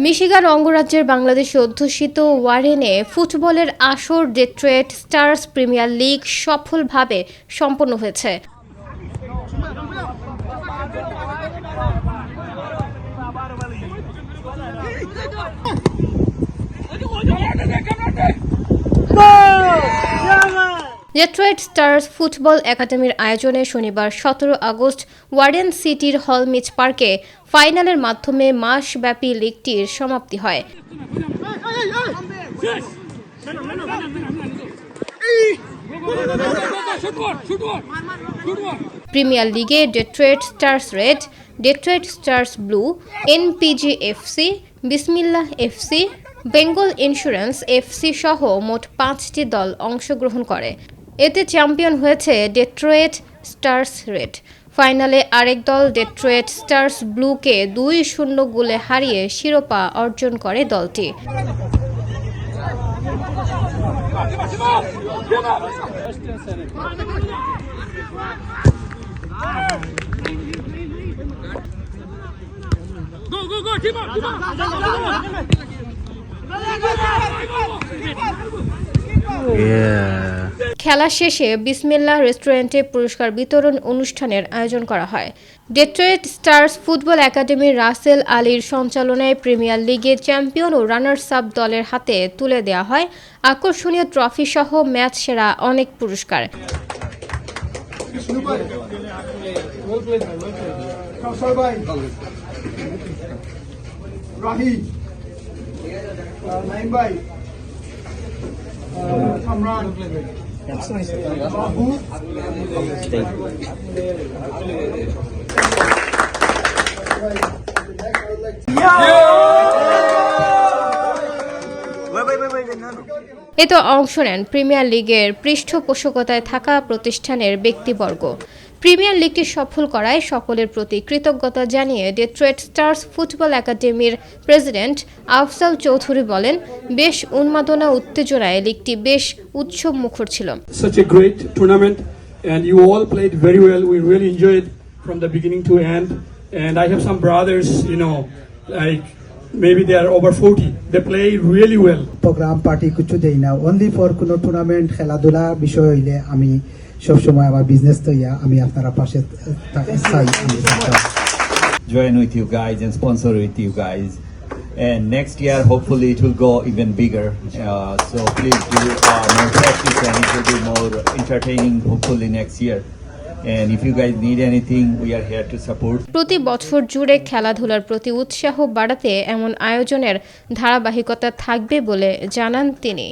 Michigan অঙ্গরাজ্যের বাংলাদেশে অধ্যুষিত ওয়ারেনে ফুটবলের আসর ডেট্রয়েট স্টার্স প্রিমিয়ার লিগ সফলভাবে সম্পন্ন হয়েছে। ডেট্রয়েট স্টার্স ফুটবল একাডেমির আয়োজনে শনিবার ১৭ আগস্ট ওয়ারেন সিটির হলমিচ পার্কে ফাইনালের মাধ্যমে মাসব্যাপী লিগটির সমাপ্তি হয়। প্রিমিয়ার লিগে Detroit stars red, Detroit stars blue, NPG FC, বিসমিল্লাহ এফসি, বেঙ্গল ইন্স্যুরেন্স এফসি সহ মোট ৫টি দল অংশগ্রহণ করে। এতে চ্যাম্পিয়ন হয়েছে ডেট্রয়েট স্টার্স রেড। ফাইনালে আরেক দল ডেট্রয়েট স্টার্স ব্লুকে ২-০ গোলে হারিয়ে শিরোপা অর্জন করে দলটি। খেলা শেষে বিসমিল্লাহ রেস্টুরেন্টে পুরস্কার বিতরণ অনুষ্ঠানের আয়োজন করা হয়। ডেট্রয়েট স্টার্স ফুটবল একাডেমির রাসেল আলীর সঞ্চালনায় প্রিমিয়ার লিগের চ্যাম্পিয়ন ও রানার্স আপ দলের হাতে তুলে দেওয়া হয় আকর্ষণীয় ট্রফি সহ ম্যাচ সেরা অনেক পুরস্কার। এতে অংশ নেন প্রিমিয়ার লিগের পৃষ্ঠপোষকতায় থাকা প্রতিষ্ঠানের ব্যক্তিবর্গ। প্রিমিয়ার লিগটি সফল করায় সকলের প্রতি কৃতজ্ঞতা জানিয়ে ডেট্রয়েট স্টার্স ফুটবল একাডেমির প্রেসিডেন্ট আফজাল চৌধুরী বলেন, বেশ উন্মাদনা উত্তেজনায় লিগটি বেশ উৎসব মুখর ছিল। Such a great tournament and you all played very well. We really enjoyed from the beginning to end. And I have some brothers, like maybe they are over 40. They play really well. Program party কিছু দেই না, only for কোন tournament খেলাধুলা বিষয় হইলে আমি সব সময় আমার বিজনেস তো আমি আপনারা পাশে চাই। Join with you guys and sponsor with you guys. And next year, hopefully, it will go even bigger. So please do more practice and it will be more entertaining, hopefully, next year. And if you guys need anything, we are here to support. প্রতি বছর জুড়ে খেলাধুলার প্রতি উৎসাহ বাড়াতে এমন আয়োজনের ধারাবাহিকতা থাকবে বলে জানান তিনি।